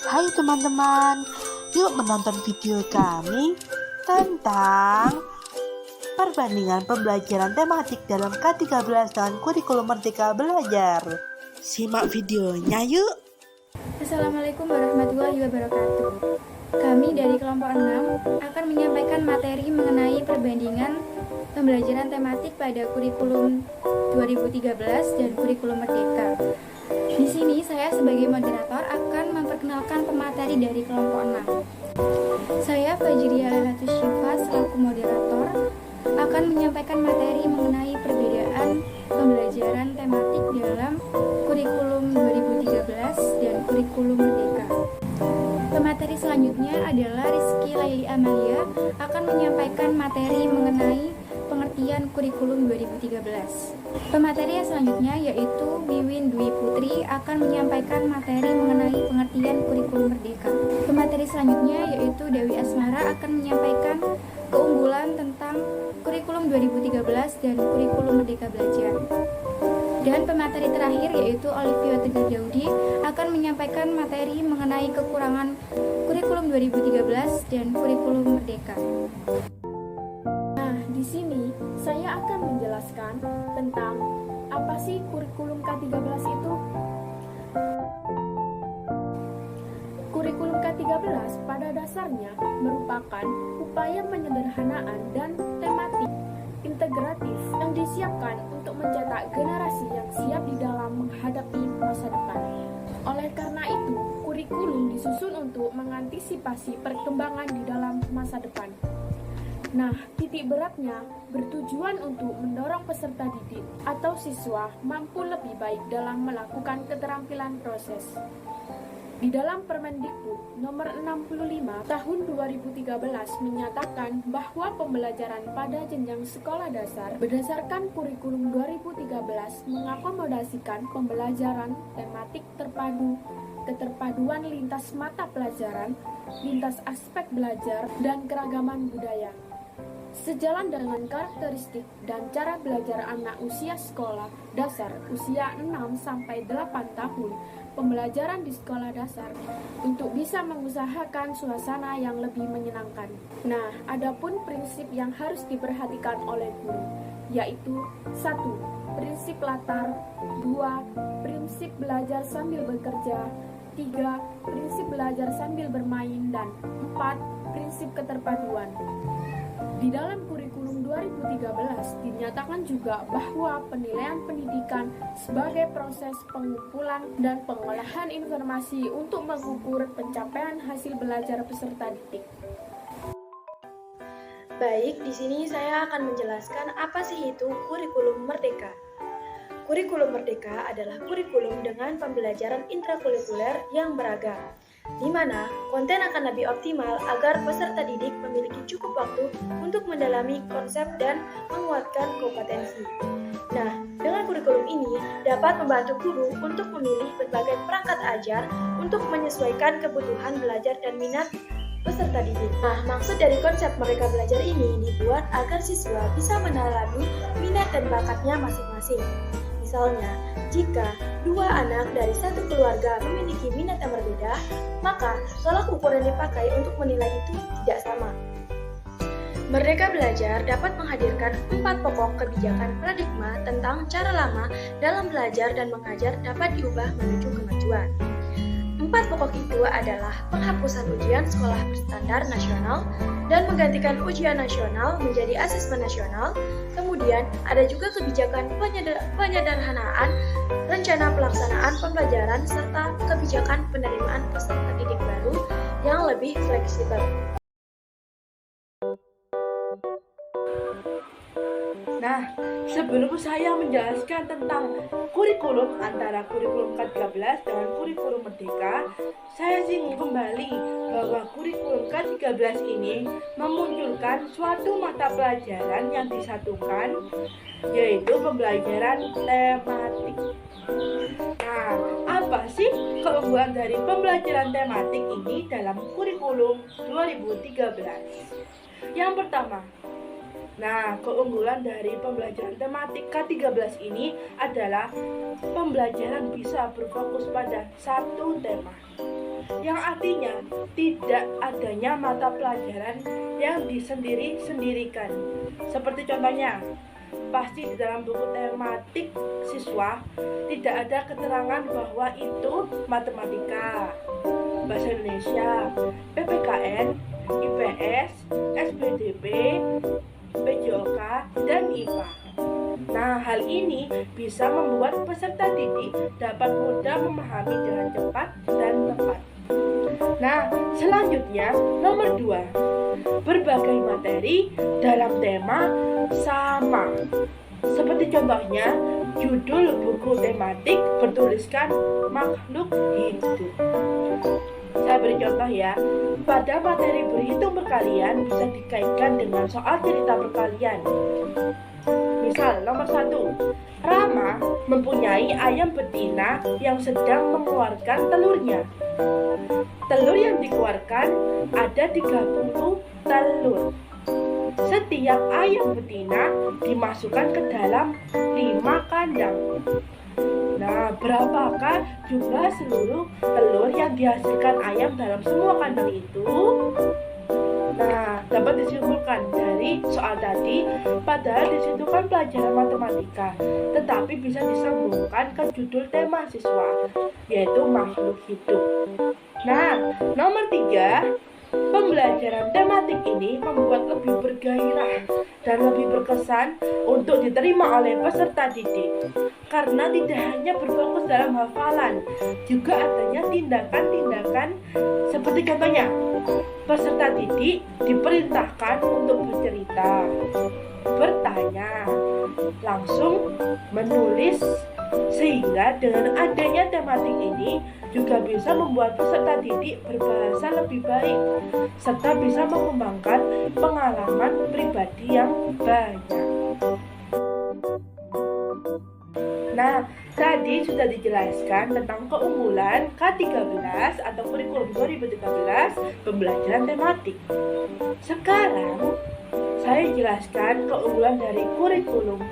Hai teman-teman, yuk menonton video kami tentang perbandingan pembelajaran tematik dalam K13 dengan kurikulum Merdeka Belajar. Simak videonya yuk. Assalamualaikum warahmatullahi wabarakatuh. Kami dari kelompok 6 akan menyampaikan materi mengenai perbandingan pembelajaran tematik pada kurikulum 2013 dan kurikulum Merdeka. Di sini saya sebagai moderator akan memperkenalkan pemateri dari kelompok 6. Saya Fajriya Latus Syifa selaku moderator akan menyampaikan materi mengenai perbedaan pembelajaran tematik dalam kurikulum 2013 dan kurikulum Merdeka. Pemateri selanjutnya adalah Rizky Laili Amalia akan menyampaikan materi mengenai pengertian kurikulum 2013. Pemateri yang selanjutnya yaitu Wiwin Dwi Putri akan menyampaikan materi mengenai pengertian kurikulum Merdeka. Pemateri selanjutnya yaitu Dewi Asmara akan menyampaikan keunggulan tentang kurikulum 2013 dan kurikulum Merdeka Belajar. Dan pemateri terakhir yaitu Olivia Tegar Daudi akan menyampaikan materi mengenai kekurangan kurikulum 2013 dan kurikulum Merdeka. Nah, di sini saya akan menjelaskan tentang apa sih kurikulum K13 itu. Kurikulum K13 pada dasarnya merupakan upaya penyederhanaan dan tematik integratif yang disiapkan untuk mencetak generasi yang siap di dalam menghadapi masa depan. Oleh karena itu, kurikulum disusun untuk mengantisipasi perkembangan di dalam masa depan. Nah, titik beratnya bertujuan untuk mendorong peserta didik atau siswa mampu lebih baik dalam melakukan keterampilan proses. Di dalam Permendikbud nomor 65 tahun 2013 menyatakan bahwa pembelajaran pada jenjang sekolah dasar berdasarkan kurikulum 2013 mengakomodasikan pembelajaran tematik terpadu, keterpaduan lintas mata pelajaran, lintas aspek belajar, dan keragaman budaya. Sejalan dengan karakteristik dan cara belajar anak usia sekolah dasar usia 6-8 tahun, pembelajaran di sekolah dasar untuk bisa mengusahakan suasana yang lebih menyenangkan. Nah, adapun prinsip yang harus diperhatikan oleh guru, yaitu 1. Prinsip latar, 2. Prinsip belajar sambil bekerja, 3. Prinsip belajar sambil bermain, dan 4. Prinsip keterpaduan. Di dalam kurikulum 2013 dinyatakan juga bahwa penilaian pendidikan sebagai proses pengumpulan dan pengolahan informasi untuk mengukur pencapaian hasil belajar peserta didik. Baik, di sini saya akan menjelaskan apa sih itu kurikulum merdeka. Kurikulum merdeka adalah kurikulum dengan pembelajaran intrakurikuler yang beragam, di mana konten akan lebih optimal agar peserta didik memiliki cukup waktu untuk mendalami konsep dan menguatkan kompetensi. Nah, dengan kurikulum ini dapat membantu guru untuk memilih berbagai perangkat ajar untuk menyesuaikan kebutuhan belajar dan minat peserta didik. Nah, maksud dari konsep Merdeka Belajar ini dibuat agar siswa bisa mendalami minat dan bakatnya masing-masing. Misalnya, jika dua anak dari satu keluarga memiliki minat yang berbeda, maka tolak ukur yang dipakai untuk menilai itu tidak sama. Merdeka Belajar dapat menghadirkan 4 pokok kebijakan paradigma tentang cara lama dalam belajar dan mengajar dapat diubah menuju kemajuan. 4 pokok itu adalah penghapusan ujian sekolah berstandar nasional dan menggantikan ujian nasional menjadi asesmen nasional. Kemudian ada juga kebijakan penyederhanaan rencana pelaksanaan pembelajaran serta kebijakan penerimaan peserta didik baru yang lebih fleksibel. Nah, sebelum saya menjelaskan tentang kurikulum antara kurikulum K13 dengan kurikulum Merdeka, saya singgung kembali bahwa kurikulum K13 ini memunculkan suatu mata pelajaran yang disatukan, yaitu pembelajaran tematik. Nah, apa sih keunggulan dari pembelajaran tematik ini dalam kurikulum 2013? Yang pertama, keunggulan dari pembelajaran tematik K13 ini adalah pembelajaran bisa berfokus pada satu tema. yang artinya tidak adanya mata pelajaran yang disendiri-sendirikan. Seperti contohnya, pasti di dalam buku tematik siswa tidak ada keterangan bahwa itu matematika, bahasa Indonesia, PPKN, IPS, SPDP, PJOK, dan IPA. Nah, hal ini bisa membuat peserta didik dapat mudah memahami dengan cepat dan tepat. Nah, selanjutnya nomor 2, berbagai materi dalam tema sama. Seperti contohnya, judul buku tematik bertuliskan makhluk hidup. Saya beri contoh ya, pada materi berhitung perkalian bisa dikaitkan dengan soal cerita perkalian. Misal, nomor 1, Rama mempunyai ayam betina yang sedang mengeluarkan telurnya. Telur yang dikeluarkan ada 30 telur. Setiap ayam betina dimasukkan ke dalam 5 kandang. Nah, berapakah jumlah seluruh telur yang dihasilkan ayam dalam semua kandang itu? Nah, dapat disimpulkan dari soal tadi, padahal di situ kan pelajaran matematika, tetapi bisa disambungkan ke judul tema siswa, yaitu makhluk hidup. Nah, nomor 3, pembelajaran tematik ini membuat lebih bergairah dan lebih berkesan untuk diterima oleh peserta didik, karena tidak hanya berfokus dalam hafalan, juga adanya tindakan-tindakan seperti contohnya, peserta didik diperintahkan untuk bercerita, bertanya, langsung menulis, sehingga dengan adanya tematik ini juga bisa membuat peserta didik berbahasa lebih baik, serta bisa mengembangkan pengalaman pribadi yang banyak. Nah, tadi sudah dijelaskan tentang keunggulan K13 atau kurikulum 2013 pembelajaran tematik. Sekarang, saya jelaskan keunggulan dari kurikulum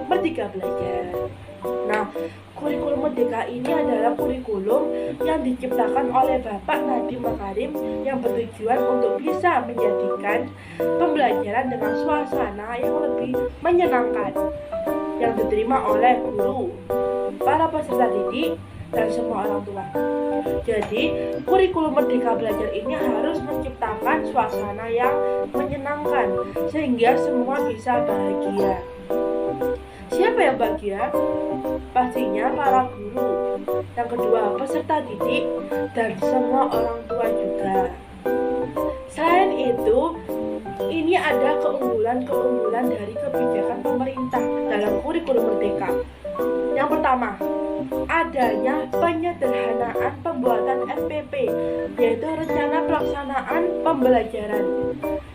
Merdeka Belajar. Nah, kurikulum Merdeka ini adalah kurikulum yang diciptakan oleh Bapak Nadiem Makarim yang bertujuan untuk bisa menjadikan pembelajaran dengan suasana yang lebih menyenangkan, yang diterima oleh guru, para peserta didik, dan semua orang tua. Jadi, kurikulum Merdeka Belajar ini harus menciptakan suasana yang menyenangkan, sehingga semua bisa bahagia. Siapa yang bahagia? Pastinya para guru. Yang kedua, peserta didik dan semua orang tua juga. Selain itu, ini ada keunggulan-keunggulan dari kebijakan pemerintah dalam kurikulum Merdeka. Yang pertama, adanya penyederhanaan pembuatan RPP, yaitu rencana pelaksanaan pembelajaran.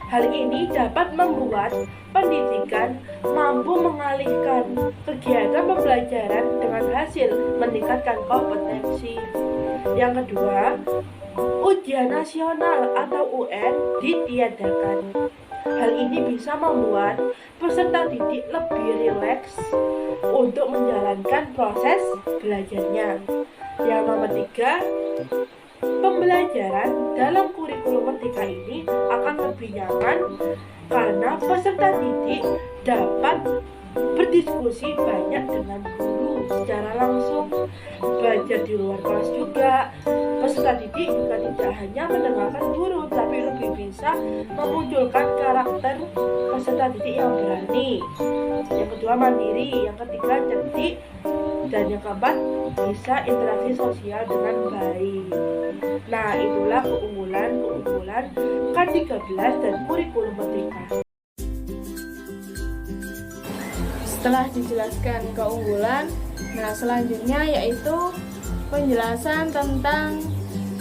Hal ini dapat membuat pendidikan mampu mengalihkan kegiatan pembelajaran dengan hasil meningkatkan kompetensi. Yang kedua, ujian nasional atau UN ditiadakan. Hal ini bisa membuat peserta didik lebih rileks untuk menjalankan proses belajarnya. Yang nomor 3, pembelajaran dalam kurikulum Merdeka ini akan lebih nyaman karena peserta didik dapat berdiskusi banyak dengan guru secara langsung, belajar di luar kelas juga. Peserta didik juga tidak hanya mendengarkan guru, tapi lebih bisa memunculkan karakter peserta didik yang berani. Yang kedua, mandiri. Yang ketiga, cerdik. Dan yang keempat, bisa interaksi sosial dengan baik. Nah, itulah keunggulan K13 dan kurikulum Merdeka. Setelah dijelaskan keunggulan, nah selanjutnya yaitu penjelasan tentang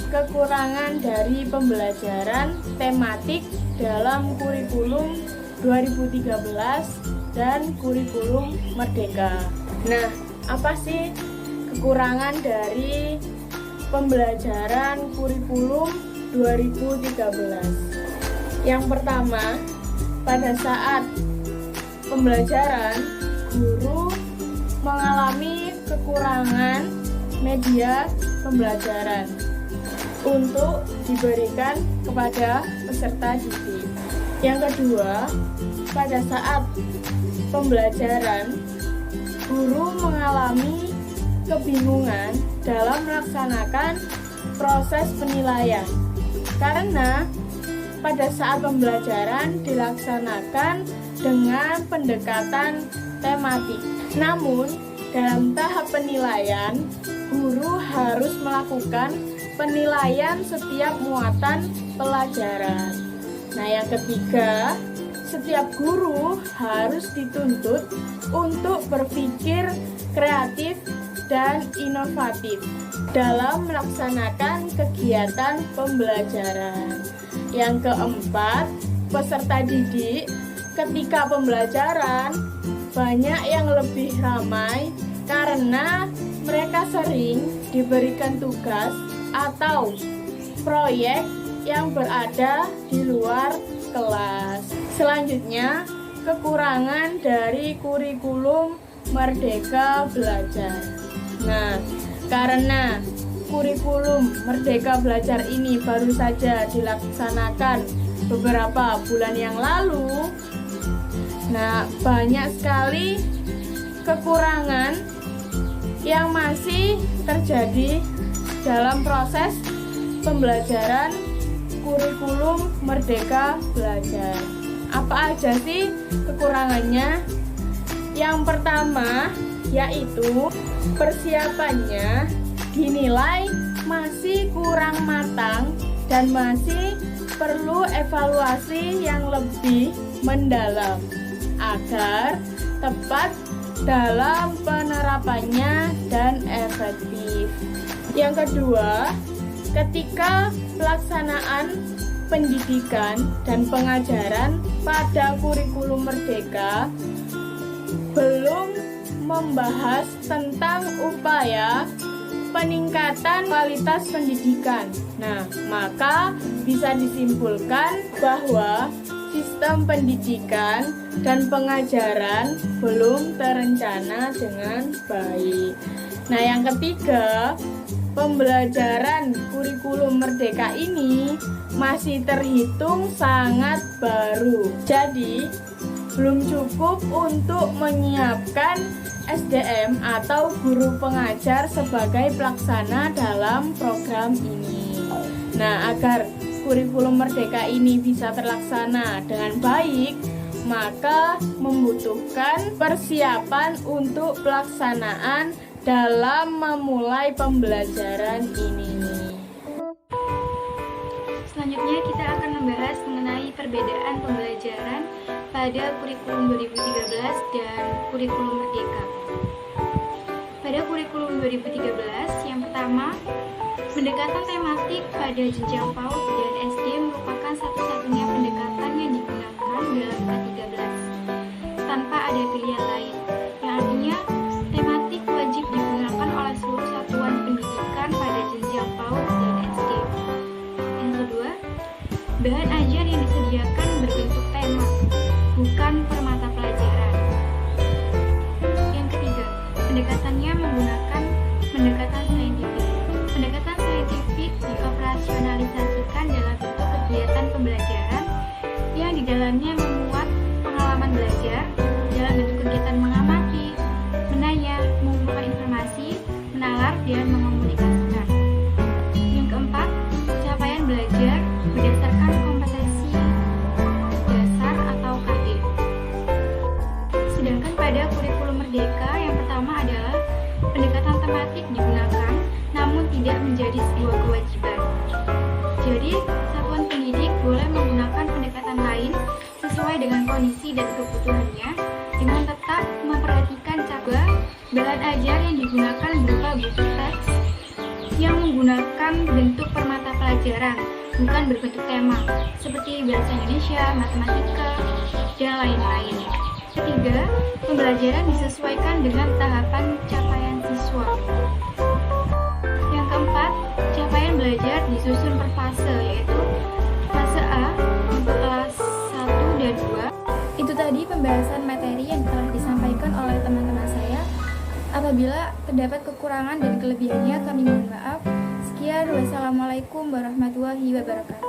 kekurangan dari pembelajaran tematik dalam kurikulum 2013 dan kurikulum Merdeka. Nah, apa sih kekurangan dari pembelajaran kurikulum 2013? Yang pertama, pada saat pembelajaran, guru mengalami kekurangan media pembelajaran. untuk diberikan kepada peserta didik. Yang kedua, pada saat pembelajaran, guru mengalami kebingungan dalam melaksanakan proses penilaian karena pada saat pembelajaran dilaksanakan dengan pendekatan tematik. Namun, dalam tahap penilaian, guru harus melakukan penilaian setiap muatan pelajaran. Nah, yang ketiga, setiap guru harus dituntut untuk berpikir kreatif dan inovatif dalam melaksanakan kegiatan pembelajaran. Yang keempat, peserta didik ketika pembelajaran banyak yang lebih ramai karena mereka sering diberikan tugas atau proyek yang berada di luar kelas. Selanjutnya, kekurangan dari kurikulum Merdeka Belajar. Nah, karena kurikulum Merdeka Belajar ini baru saja dilaksanakan beberapa bulan yang lalu, nah banyak sekali kekurangan yang masih terjadi dalam proses pembelajaran kurikulum Merdeka Belajar. Apa aja sih kekurangannya? Yang pertama yaitu persiapannya dinilai masih kurang matang dan masih perlu evaluasi yang lebih mendalam agar tepat dalam penerapannya dan efektif. Yang kedua, ketika pelaksanaan pendidikan dan pengajaran pada kurikulum Merdeka belum membahas tentang upaya peningkatan kualitas pendidikan. Nah, maka bisa disimpulkan bahwa sistem pendidikan dan pengajaran belum terencana dengan baik. Nah, yang ketiga, pembelajaran kurikulum Merdeka ini masih terhitung sangat baru. Jadi, belum cukup untuk menyiapkan SDM atau guru pengajar sebagai pelaksana dalam program ini. Nah, agar kurikulum Merdeka ini bisa terlaksana dengan baik, maka membutuhkan persiapan untuk pelaksanaan dalam memulai pembelajaran ini. Selanjutnya kita akan membahas mengenai perbedaan pembelajaran pada kurikulum 2013 dan kurikulum Merdeka. Pada kurikulum 2013, yang pertama, pendekatan tematik pada jenjang PAUD dan SD merupakan satu-satunya pendekatan yang digunakan dalam K13 tanpa ada pilihan lain, yang artinya tematik wajib digunakan oleh seluruh satuan pendidikan pada jenjang PAUD dan SD. Yang kedua, bahan ajar yang disediakan berbentuk tema, bukan per mata pelajaran. Yang ketiga, pendekatannya menggunakan pendekatan saintifik. Pendekatan saintifik dioperasionalisasikan dalam bentuk kegiatan pembelajaran yang di dalamnya memuat pengalaman belajar dalam bentuk kegiatan mengamati, menanya, mengumpulkan informasi, menalar, dan mengomunikasikan. Yang keempat, capaian belajar berdasarkan kompetensi dasar atau KD. Sedangkan pada kurikulum Merdeka yang pertama adalah pendekatan tematik digunakan namun tidak menjadi sebuah kewajiban. Jadi, satuan pendidik boleh menggunakan pendekatan lain sesuai dengan kondisi dan kebutuhannya dengan tetap memperhatikan bahan ajar yang digunakan berupa buku teks yang menggunakan bentuk permata pelajaran, bukan berbentuk tema, seperti bahasa Indonesia, matematika, dan lain-lain. Ketiga, pembelajaran disesuaikan dengan tahapan capaian siswa. Yang keempat, capaian belajar disusun per fase, yaitu fase A untuk kelas 1 dan 2. Itu tadi pembahasan materi yang telah disampaikan oleh teman-teman saya. Apabila terdapat kekurangan dan kelebihannya, kami mohon maaf. Sekian. Sekian, wassalamualaikum warahmatullahi wabarakatuh.